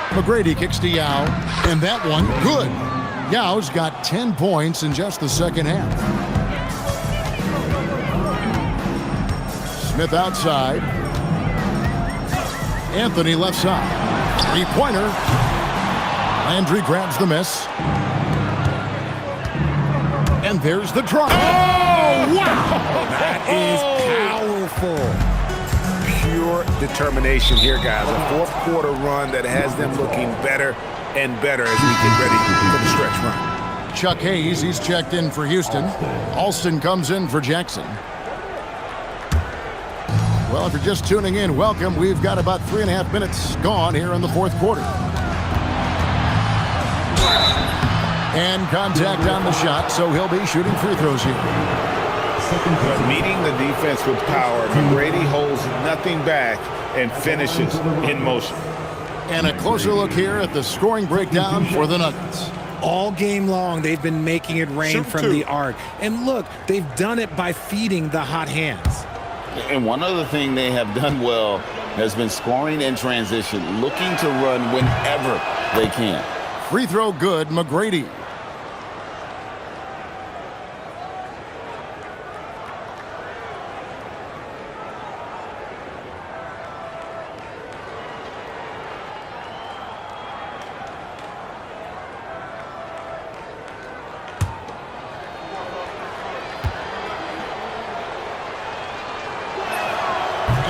McGrady kicks to Yao. And that one, good. Yao's got 10 points in just the second half. Smith outside. Anthony left side. Three-pointer. Landry grabs the miss. And there's the drop. Oh, wow! That is powerful. Pure determination here, guys. A fourth quarter run that has them looking better and better as we get ready for the stretch run. Chuck Hayes, he's checked in for Houston. Alston comes in for Jackson. Well, if you're just tuning in, welcome. We've got about 3.5 minutes gone here in the fourth quarter. And contact on the shot, so he'll be shooting free throws here. But meeting the defense with power, McGrady holds nothing back and finishes in motion. And a closer look here at the scoring breakdown for the Nuggets. All game long, they've been making it rain from the arc. And look, they've done it by feeding the hot hands. And one other thing they have done well has been scoring in transition, looking to run whenever they can. Free throw good, McGrady.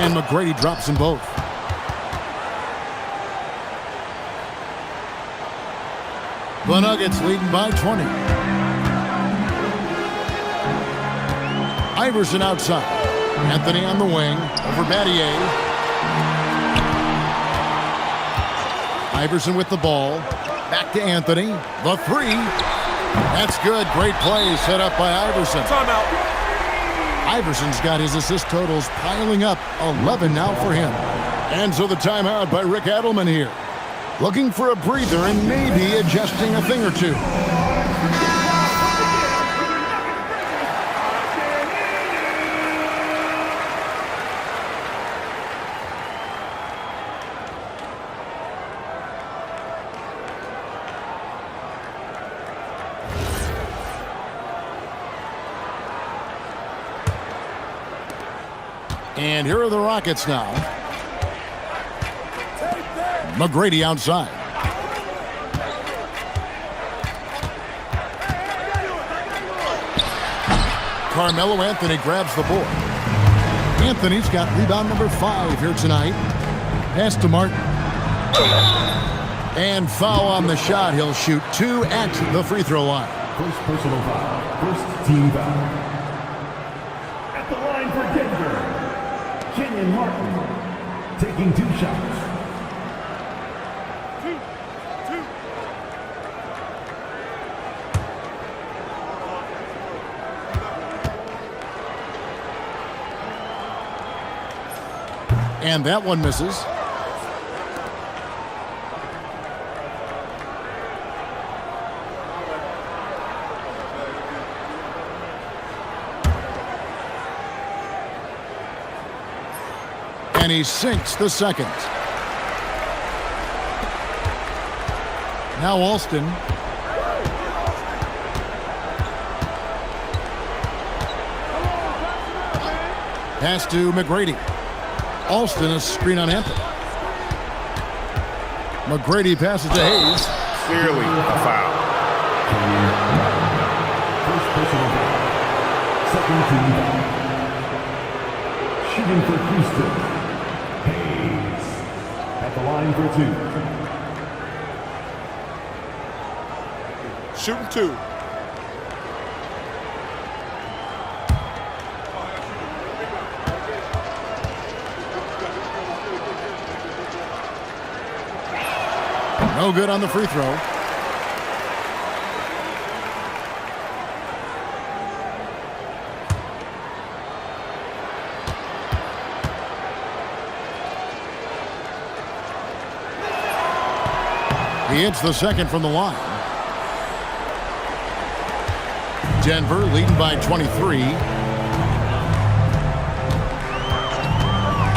And McGrady drops them both. The Nuggets leading by 20. Iverson outside. Anthony on the wing. Over Battier. Iverson with the ball. Back to Anthony. The three. That's good. Great play set up by Iverson. Timeout. Iverson's got his assist totals piling up, 11 now for him. And so the timeout by Rick Adelman here. Looking for a breather and maybe adjusting a thing or two. And here are the Rockets now. McGrady outside. Carmelo Anthony grabs the board. Anthony's got rebound number 5 here tonight. Pass to Martin. And foul on the shot. He'll shoot 2 at the free throw line. First personal foul. First team foul. At the line for Denver, Kenyon Martin taking 2 shots. And that one misses. And he sinks the second. Now Alston. Pass to McGrady. Alston, a screen on Anthony. McGrady passes to Hayes. Clearly a foul. personal foul. Second team foul. Shooting for Houston, Hayes. At the line for 2. Shooting 2. No good on the free throw. He hits the second from the line. Denver leading by 23.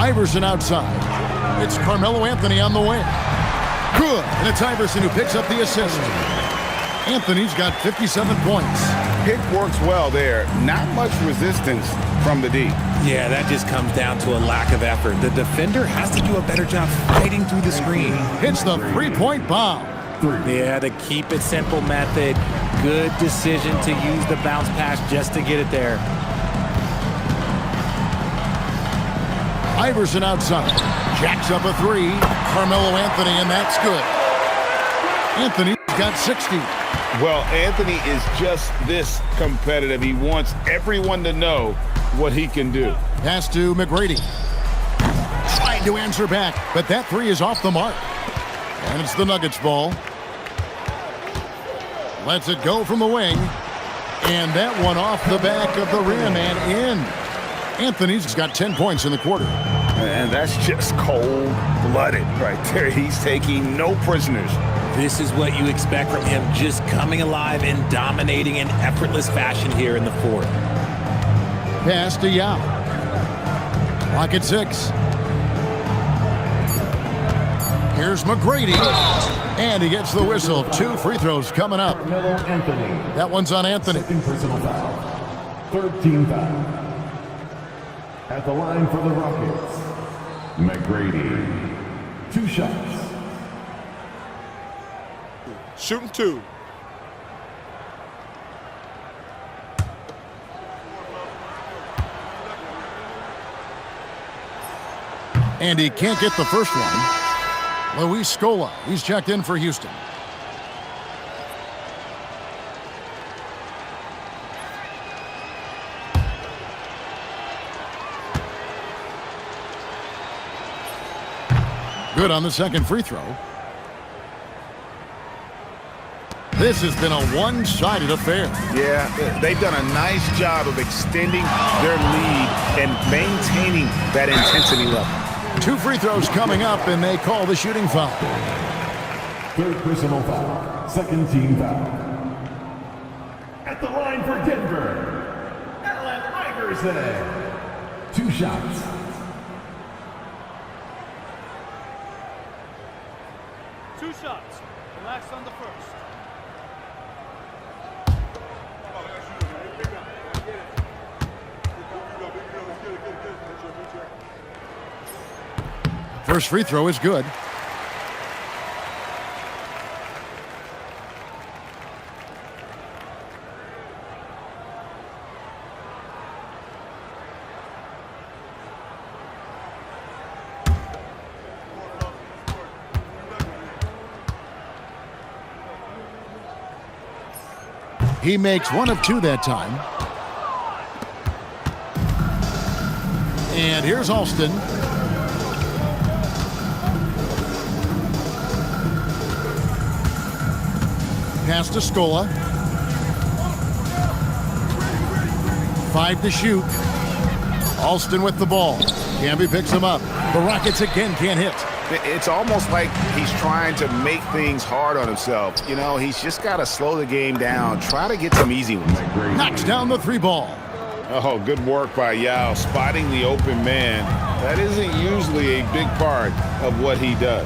Iverson outside. It's Carmelo Anthony on the wing. Good, and it's Iverson who picks up the assist. Anthony's got 57 points. Pick works well there. Not much resistance from the D. Yeah, that just comes down to a lack of effort. The defender has to do a better job fighting through the screen. Hits the three-point bomb. Yeah, the keep it simple method. Good decision to use the bounce pass just to get it there. Iverson outside. Jacks up a three. Carmelo Anthony, and that's good. Anthony's got 60. Well, Anthony is just this competitive. He wants everyone to know what he can do. Pass to McGrady. Trying to answer back, but that three is off the mark. And it's the Nuggets ball. Lets it go from the wing. And that one off the back of the rim and in. Anthony's got 10 points in the quarter. And that's just cold-blooded right there. He's taking no prisoners. This is what you expect from him, just coming alive and dominating in effortless fashion here in the fourth. Pass to Yao. Clock at 6. Here's McGrady. And he gets the whistle. 2 free throws coming up. Carmelo Anthony. That one's on Anthony. Second personal foul. Third team foul. At the line for the Rockets, McGrady. 2 shots. Shooting 2. And he can't get the first one. Luis Scola, he's checked in for Houston. Good on the second free throw. This has been a one-sided affair. Yeah, they've done a nice job of extending their lead and maintaining that intensity level. 2 free throws coming up, and they call the shooting foul. Third personal foul. Second team foul. At the line for Denver, Allen Iverson. 2 shots. Relax on the first. First free throw is good. He makes 1 of 2 that time. And here's Alston. Pass to Scola. 5 to shoot. Alston with the ball. Camby picks him up. The Rockets again can't hit. It's almost like he's trying to make things hard on himself. You know, he's just got to slow the game down. Try to get some easy ones. Knocks down the 3 ball. Oh, good work by Yao, spotting the open man. That isn't usually a big part of what he does.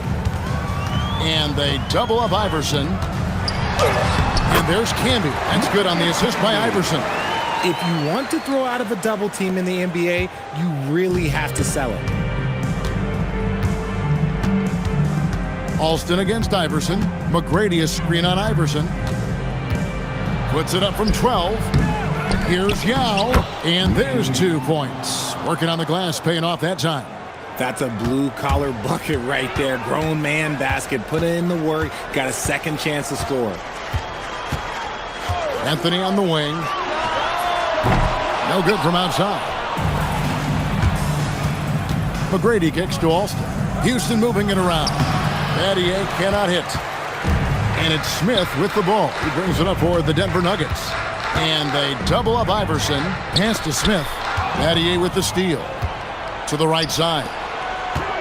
And they double up Iverson. And there's Camby. That's good on the assist by Iverson. If you want to throw out of a double team in the NBA, you really have to sell it. Alston against Iverson. McGrady a screen on Iverson. Puts it up from 12. Here's Yao, and there's 2 points. Working on the glass, paying off that time. That's a blue-collar bucket right there. Grown man basket. Put in the work. Got a second chance to score. Anthony on the wing. No good from outside. McGrady kicks to Alston. Houston moving it around. Battier cannot hit. And it's Smith with the ball. He brings it up for the Denver Nuggets. And they double up Iverson. Pass to Smith. Battier with the steal. To the right side.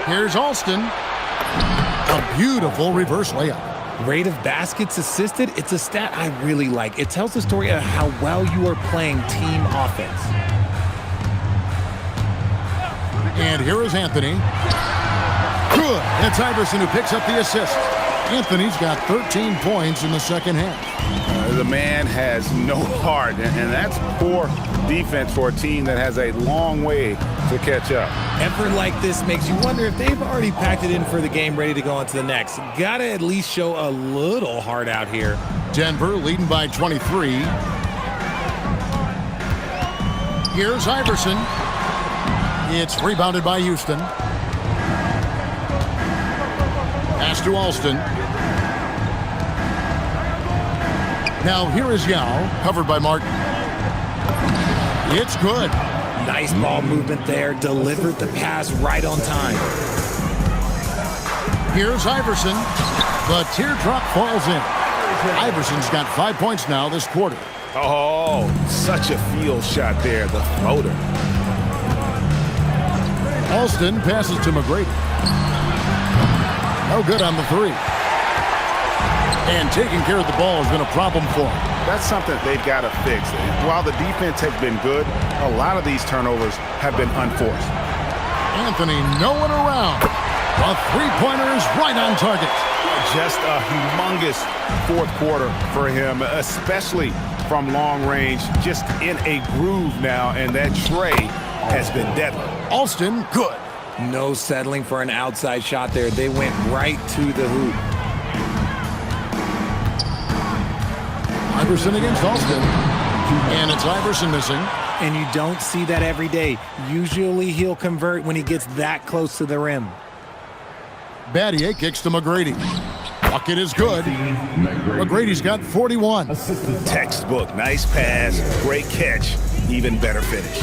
Here's Alston. A beautiful reverse layup. Rate of baskets assisted, it's a stat I really like. It tells the story of how well you are playing team offense. And here is Anthony. Good. And it's Iverson who picks up the assist. Anthony's got 13 points in the second half. The man has no heart, and that's poor defense for a team that has a long way to catch up. Effort like this makes you wonder if they've already packed it in for the game, ready to go on to the next. Gotta at least show a little heart out here. Denver leading by 23. Here's Iverson. It's rebounded by Houston. Pass to Alston. Now here is Yao, covered by Martin. It's good. Nice ball movement there. Delivered the pass right on time. Here's Iverson. The teardrop falls in. Iverson's got 5 points now this quarter. Oh, such a field shot there, the floater. Alston passes to McGrady. No good on the 3. And taking care of the ball has been a problem for him. That's something they've got to fix. While the defense has been good, a lot of these turnovers have been unforced. Anthony, no one around. The three-pointer is right on target. Just a humongous fourth quarter for him, especially from long range. Just in a groove now, and that tray has been deadly. Alston, good. No settling for an outside shot there. They went right to the hoop. Iverson against Alston. And it's Iverson missing. And you don't see that every day. Usually he'll convert when he gets that close to the rim. Battier kicks to McGrady. Bucket is good. McGrady's got 41. Textbook, nice pass, great catch, even better finish.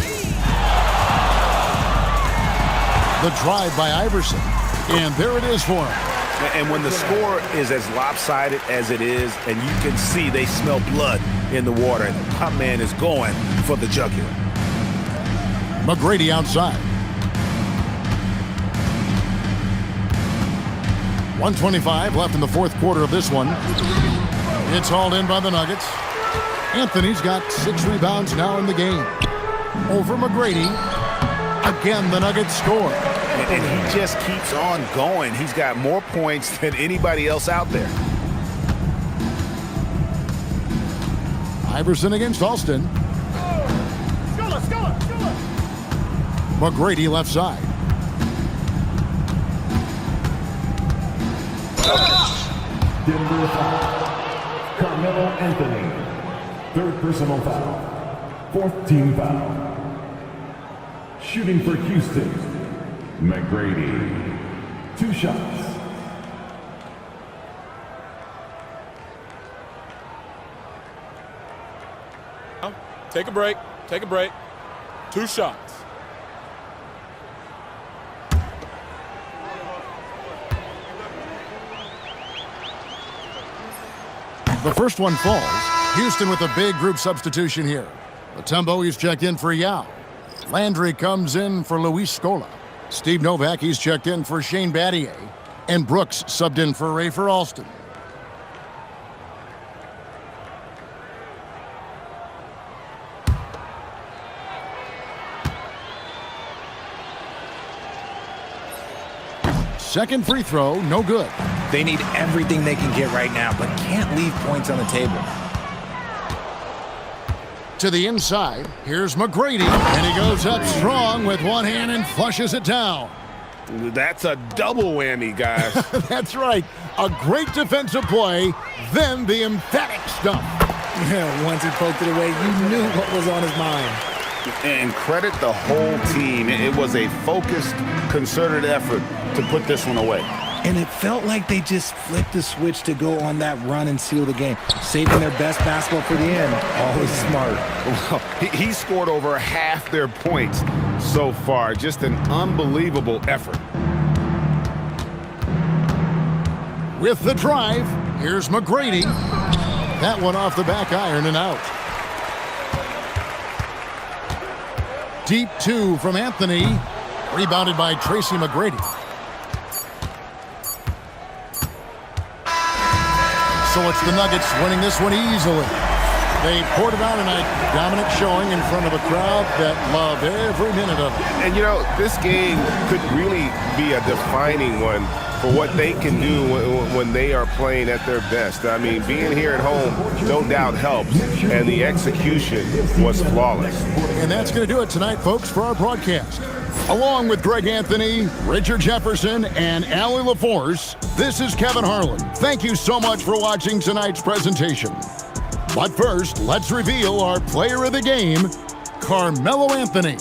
The drive by Iverson. And there it is for him. And when the score is as lopsided as it is, and you can see they smell blood in the water, and the pump man is going for the jugular. McGrady outside. 1:25 left in the fourth quarter of this one. It's hauled in by the Nuggets. Anthony's got 6 rebounds now in the game. Over McGrady. Again, the Nuggets score. And he just keeps on going. He's got more points than anybody else out there. Iverson against Alston. McGrady left side. Denver foul. Carmelo Anthony. 3rd personal foul. 4th team foul. Shooting for Houston. McGrady. 2 shots. Take a break. Take a break. 2 shots. The first one falls. Houston with a big group substitution here. Latembo, he's checked in for Yao. Landry comes in for Luis Scola. Steve Novak, he's checked in for Shane Battier. And Brooks subbed in for Rafer Alston. Second free throw, no good. They need everything they can get right now, but can't leave points on the table. To the inside, here's McGrady, and he goes up strong with one hand and flushes it down. That's a double whammy, guys. That's right. A great defensive play, then the emphatic stuff. Once he poked it away, you knew what was on his mind. And credit the whole team. It was a focused, concerted effort to put this one away. And it felt like they just flipped the switch to go on that run and seal the game, saving their best basketball for the end. Always smart. Well, he scored over half their points so far. Just an unbelievable effort. With the drive, here's McGrady. That one off the back iron and out. Deep two from Anthony. Rebounded by Tracy McGrady. So it's the Nuggets winning this one easily. They poured it out tonight. Dominant showing in front of a crowd that loved every minute of it. And, you know, this game could really be a defining one for what they can do when they are playing at their best. I mean, being here at home, no doubt helps, and the execution was flawless. And that's going to do it tonight, folks, for our broadcast. Along with Greg Anthony, Richard Jefferson, and Allie LaForce, this is Kevin Harlan. Thank you so much for watching tonight's presentation. But first, let's reveal our player of the game, Carmelo Anthony.